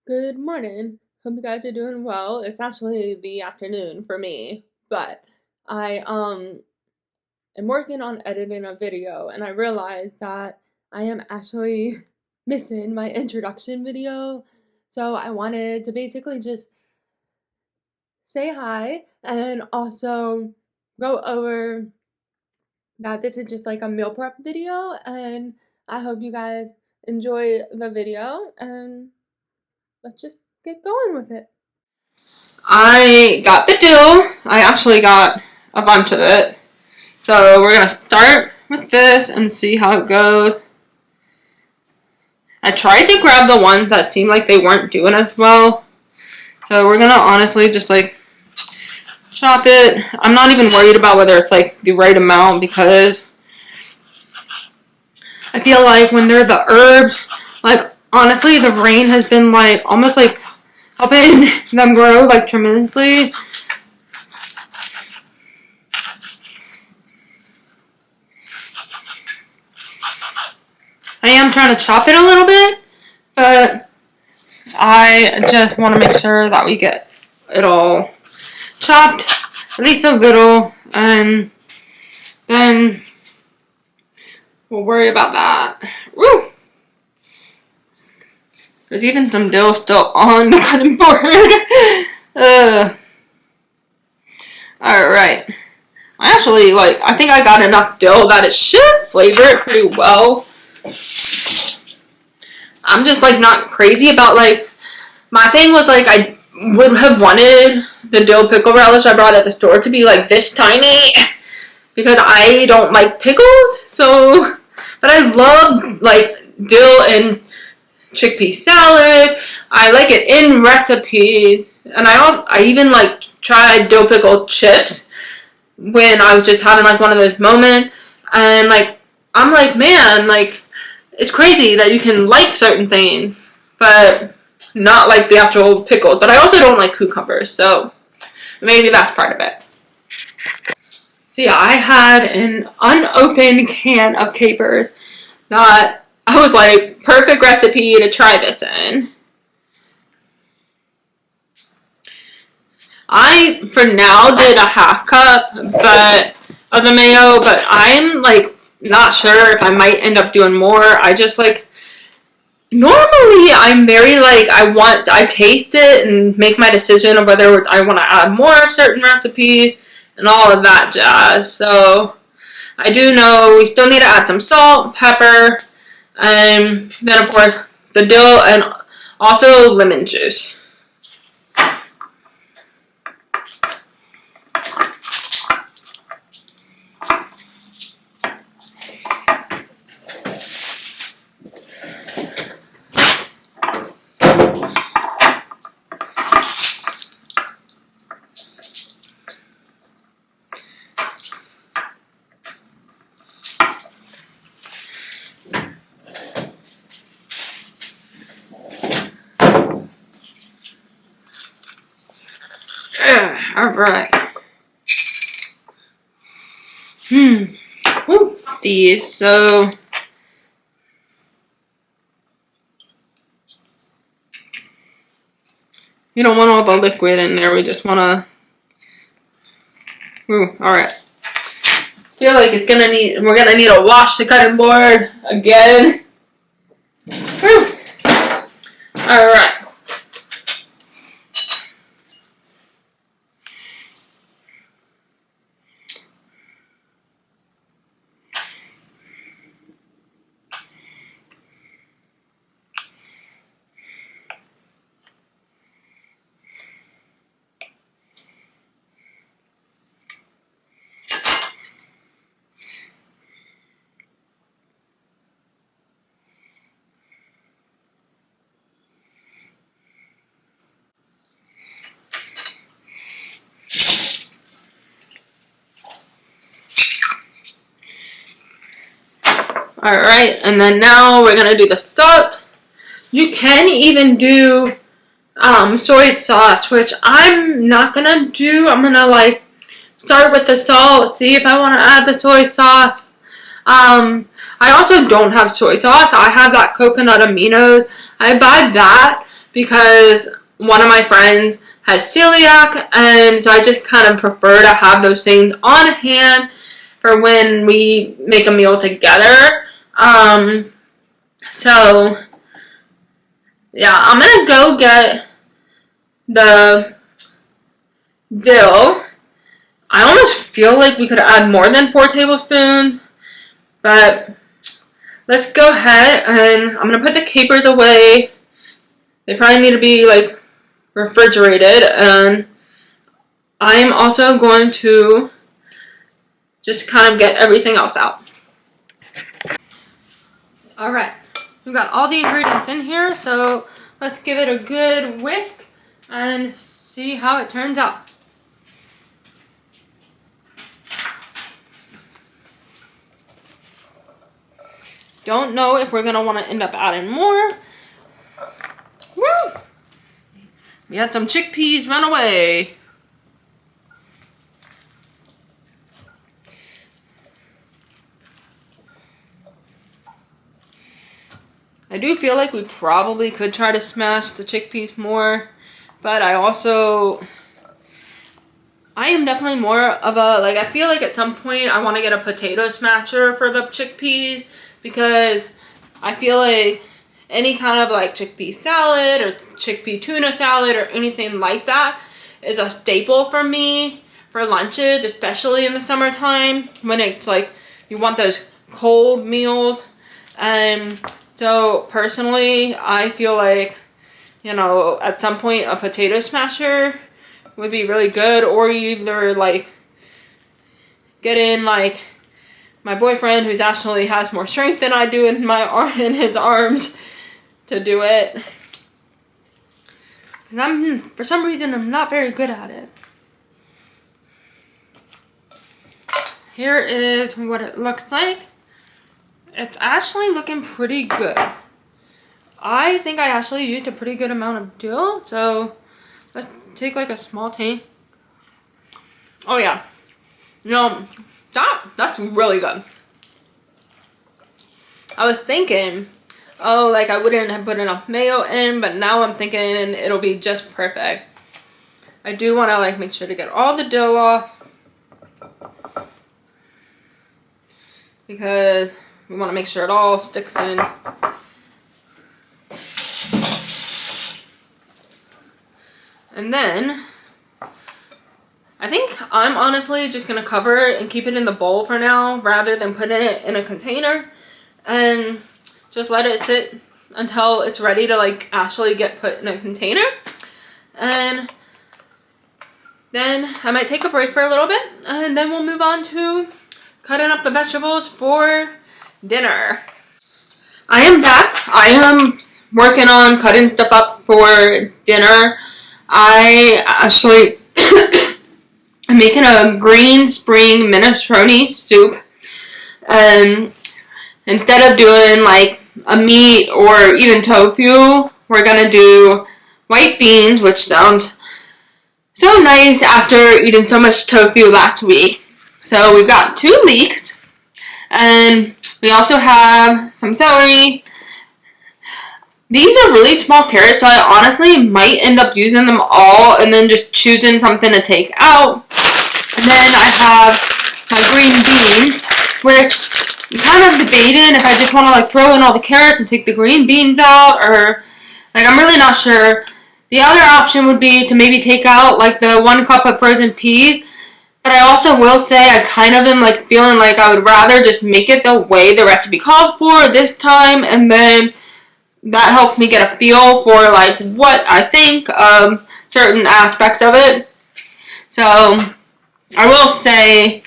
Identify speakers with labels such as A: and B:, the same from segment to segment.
A: Good morning. Hope you guys are doing well. It's actually the afternoon for me, but I am working on editing a video and I realized that I am actually missing my introduction video. So I wanted to basically just say hi and also go over that this is just like a meal prep video, and I hope you guys enjoy the video, and let's just get going with it. I got the dill. I actually got a bunch of it. So we're going to start with this and see how it goes. I tried to grab the ones that seemed like they weren't doing as well. So we're going to honestly just like chop it. I'm not even worried about whether it's like the right amount, because I feel like when they're the herbs, like honestly the rain has been like almost like helping them grow like tremendously. I am trying to chop it a little bit, but I just want to make sure that we get it all chopped, at least a little, and then we'll worry about that. Woo! There's even some dill still on the cutting board. Alright. I think I got enough dill that it should flavor it pretty well. I'm just like not crazy about like, my thing was like I would have wanted the dill pickle relish I brought at the store to be like this tiny, because I don't like pickles. So, but I love like dill and chickpea salad. I like it in recipes, and I even like tried dill pickle chips when I was just having like one of those moments, and like I'm like, man, like it's crazy that you can like certain things, but not like the actual pickles. But I also don't like cucumbers, so maybe that's part of it. So yeah, I had an unopened can of capers that I was like, perfect recipe to try this in. I, for now, did a half cup of the mayo, but I'm like not sure if I might end up doing more. I just like, normally I'm very like, I taste it and make my decision of whether I want to add more of certain recipes and all of that jazz. So I do know we still need to add some salt, pepper, and then of course the dill and also lemon juice. Alright. Woo. These, so you don't want all the liquid in there, we just want to, alright. Feel like we're gonna need to wash the cutting board again. Alright. Alright, and then now we're gonna do the salt. You can even do soy sauce, which I'm not gonna do. I'm gonna like start with the salt, see if I want to add the soy sauce. I also don't have soy sauce. I have that coconut aminos. I buy that because one of my friends has celiac, and so I just kind of prefer to have those things on hand for when we make a meal together. So yeah, I'm gonna go get the dill. I almost feel like we could add more than 4 tablespoons, but let's go ahead and I'm gonna put the capers away. They probably need to be like refrigerated, and I'm also going to just kind of get everything else out. Alright, we've got all the ingredients in here, so let's give it a good whisk and see how it turns out. Don't know if we're going to want to end up adding more. Woo! We had some chickpeas run away. I do feel like we probably could try to smash the chickpeas more, but I am definitely more of a, like, I feel like at some point I want to get a potato smasher for the chickpeas, because I feel like any kind of like chickpea salad or chickpea tuna salad or anything like that is a staple for me for lunches, especially in the summertime when it's like you want those cold meals. And so personally, I feel like, you know, at some point a potato smasher would be really good, or either like get in like my boyfriend, who's actually has more strength than I do in his arms, to do it. And for some reason, I'm not very good at it. Here is what it looks like. It's actually looking pretty good. I think I actually used a pretty good amount of dill, so let's take like a small tank. Oh yeah, you know, that's really good. I was thinking, oh, like I wouldn't have put enough mayo in, but now I'm thinking it'll be just perfect. I do want to like make sure to get all the dill off, because we want to make sure it all sticks in. And then I think I'm honestly just going to cover it and keep it in the bowl for now, rather than putting it in a container, and just let it sit until it's ready to like actually get put in a container. And then I might take a break for a little bit, and then we'll move on to cutting up the vegetables for dinner. I am back. I am working on cutting stuff up for dinner. I actually I'm making a green spring minestrone soup. Instead of doing like a meat or even tofu, we're gonna do white beans, which sounds so nice after eating so much tofu last week. So we've got 2 leeks, and we also have some celery. These are really small carrots, so I honestly might end up using them all and then just choosing something to take out. And then I have my green beans, which I'm kind of debating if I just want to like throw in all the carrots and take the green beans out, or like I'm really not sure. The other option would be to maybe take out like the 1 cup of frozen peas, but I also will say I kind of am like feeling like I would rather just make it the way the recipe calls for this time, and then that helps me get a feel for like what I think of certain aspects of it. So I will say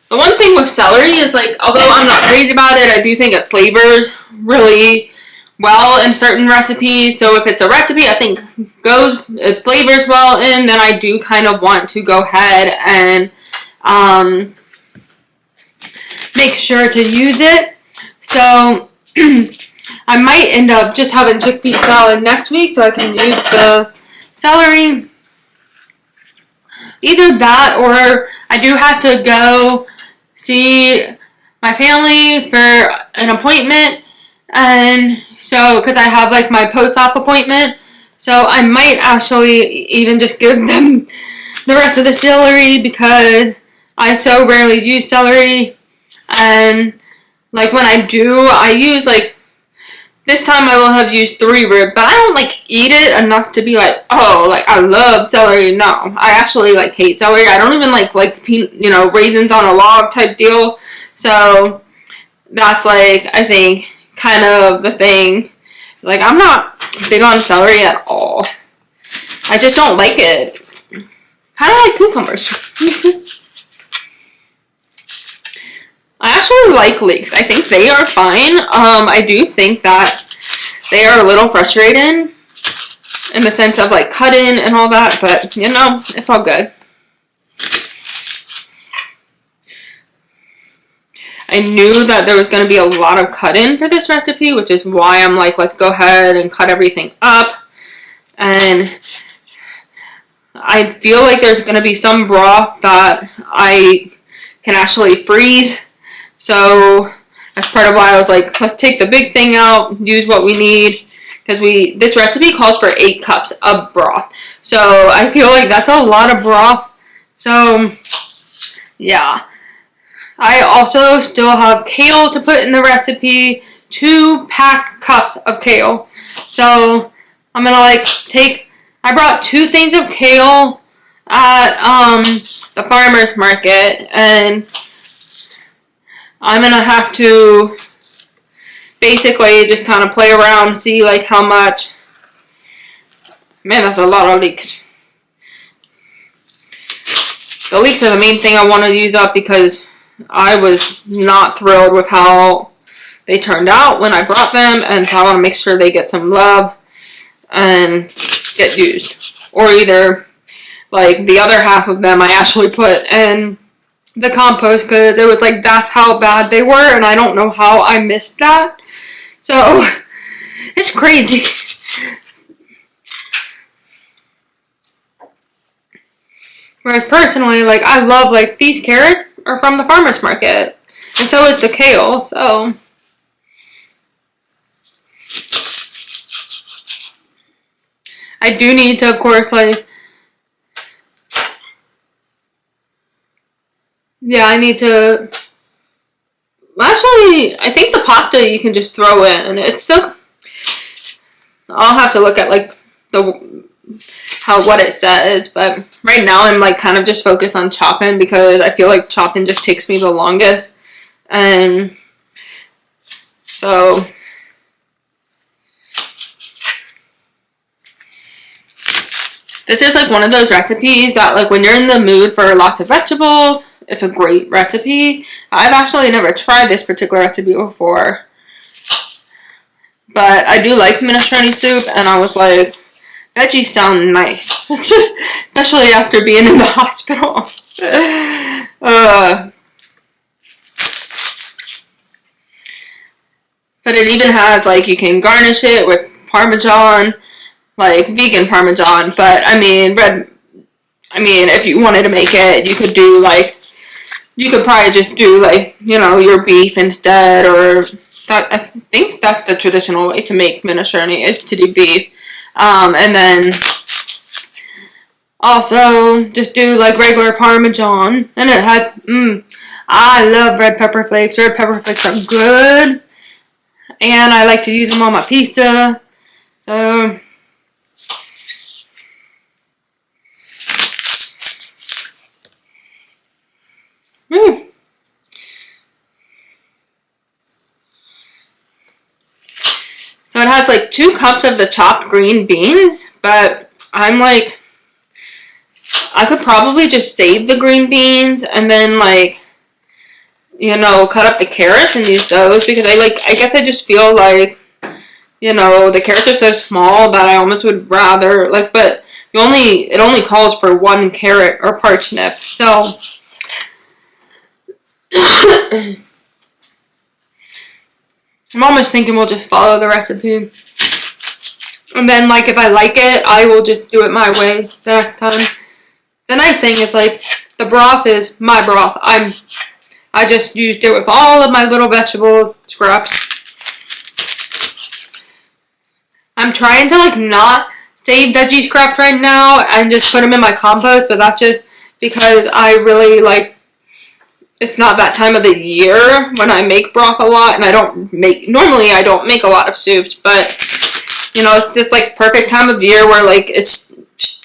A: the one thing with celery is like, although I'm not crazy about it, I do think it flavors really well in certain recipes. So if it's a recipe I think it flavors well in, then I do kind of want to go ahead and make sure to use it. So I might end up just having chickpea salad next week so I can use the celery. Either that, or I do have to go see my family for an appointment, And so, because I have like my post-op appointment, so I might actually even just give them the rest of the celery because I so rarely use celery. And like when I do, I use like, this time I will have used 3 rib, but I don't like eat it enough to be like, oh, like I love celery. No, I actually like hate celery. I don't even like raisins on a log type deal. So that's like, I think, kind of the thing. Like, I'm not big on celery at all. I just don't like it. How do I like cucumbers? I actually like leeks. I think they are fine. I do think that they are a little frustrating in the sense of like cutting and all that, but you know, it's all good. I knew that there was going to be a lot of cutting for this recipe, which is why I'm like, let's go ahead and cut everything up. And I feel like there's going to be some broth that I can actually freeze. So that's part of why I was like, let's take the big thing out, use what we need. Because this recipe calls for 8 cups of broth. So I feel like that's a lot of broth. So yeah. I also still have kale to put in the recipe. 2 packed cups of kale. So I'm gonna I brought 2 things of kale at the farmer's market, and I'm gonna have to basically just kind of play around, see like how much. Man, that's a lot of leeks. The leeks are the main thing I want to use up because I was not thrilled with how they turned out when I brought them, and so I want to make sure they get some love and get used. Or either, like, the other half of them I actually put in the compost because it was like, that's how bad they were, and I don't know how I missed that. So, it's crazy. Whereas personally, like, I love, like, these carrots are from the farmer's market. And so is the kale, so. I do need to, of course, like. Yeah, I need to. Actually, I think the pasta you can just throw in. It's so. I'll have to look at, like, what it says, but right now I'm like kind of just focused on chopping because I feel like chopping just takes me the longest. And so this is like one of those recipes that, like, when you're in the mood for lots of vegetables, it's a great recipe. I've actually never tried this particular recipe before, but I do like minestrone soup, and I was like, veggies sound nice, especially after being in the hospital. But it even has, like, you can garnish it with Parmesan, like vegan Parmesan. But I mean, if you wanted to make it, you could do like, you could probably just do like, you know, your beef instead, or that. I think that's the traditional way to make minestrone is to do beef. And then also just do like regular Parmesan. And it has, I love red pepper flakes. Red pepper flakes are good. And I like to use them on my pizza. So, So it has like 2 cups of the chopped green beans, but I'm like, I could probably just save the green beans and then, like, you know, cut up the carrots and use those, because I guess I just feel like, you know, the carrots are so small that I almost would rather, like, but it only calls for 1 carrot or parsnip, so. I'm almost thinking we'll just follow the recipe. And then, like, if I like it, I will just do it my way the next time. The nice thing is, like, the broth is my broth. I just used it with all of my little vegetable scraps. I'm trying to like not save veggie scraps right now and just put them in my compost, but that's just because I really like, it's not that time of the year when I make broth a lot, and normally I don't make a lot of soups, but you know, it's just like perfect time of year where like it's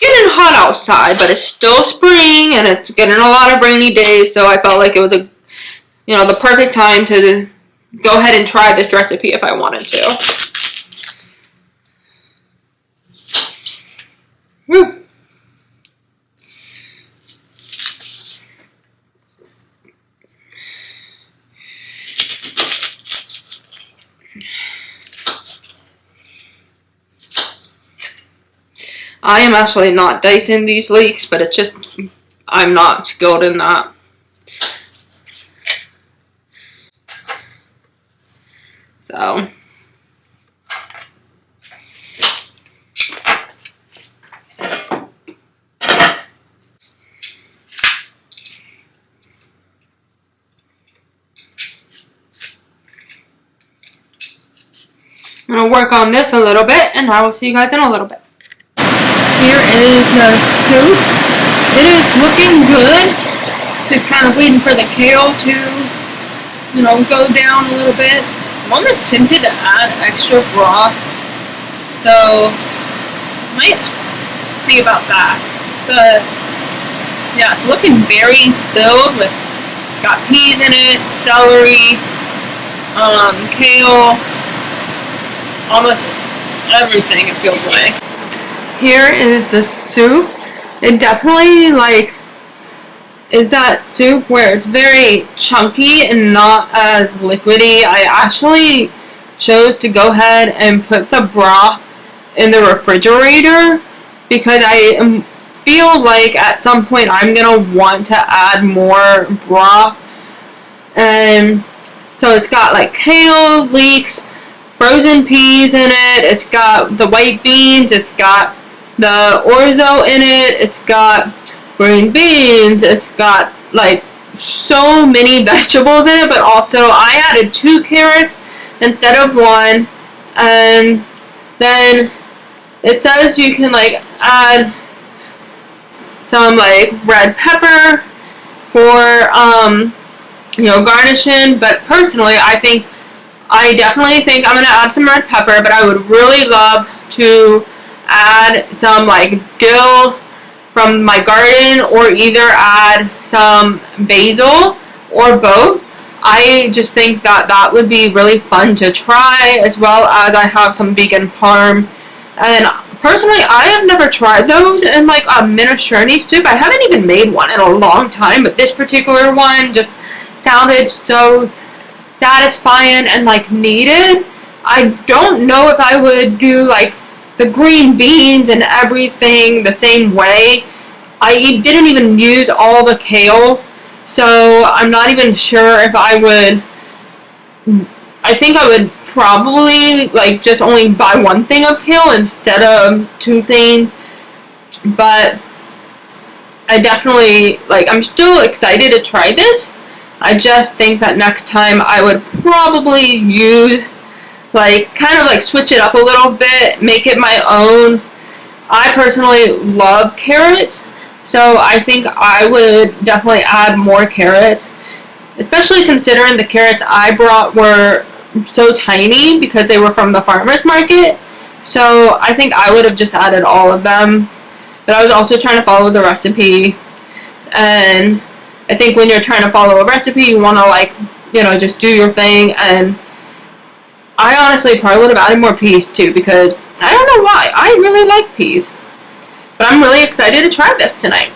A: getting hot outside, but it's still spring and it's getting a lot of rainy days, so I felt like it was the perfect time to go ahead and try this recipe if I wanted to. Woo. I am actually not dicing these leeks, but it's just, I'm not skilled in that. So. I'm going to work on this a little bit, and I will see you guys in a little bit. Here is the soup. It is looking good. Just kind of waiting for the kale to, go down a little bit. I'm almost tempted to add extra broth. So, might see about that. But, yeah, it's looking very filled with, it's got peas in it, celery, kale, almost everything it feels like. Here is the soup. It definitely is that soup where it's very chunky and not as liquidy. I actually chose to go ahead and put the broth in the refrigerator because I feel like at some point I'm gonna want to add more broth. And so it's got like kale, leeks, frozen peas in it. It's got the white beans. It's got the orzo in it. It's got green beans. It's got like so many vegetables in it, but also I added 2 carrots instead of 1. And then it says you can like add some like red pepper for garnishing, but personally I definitely think I'm gonna add some red pepper, but I would really love to add some like dill from my garden, or either add some basil or both. I just think that would be really fun to try, as well as I have some vegan parm. And personally, I have never tried those in like a minestrone soup. I haven't even made one in a long time, but this particular one just sounded so satisfying and like needed. I don't know if I would do like the green beans and everything the same way. I didn't even use all the kale, so I'm not even sure if I would. I think I would probably like just only buy 1 thing of kale instead of 2 things, but I definitely I'm still excited to try this. I just think that next time I would probably use kind of switch it up a little bit, make it my own. I personally love carrots, so I think I would definitely add more carrots, especially considering the carrots I brought were so tiny because they were from the farmer's market. So I think I would have just added all of them, but I was also trying to follow the recipe, and I think when you're trying to follow a recipe, you want to just do your thing. And I honestly probably would have added more peas too, because I don't know why. I really like peas. But I'm really excited to try this tonight.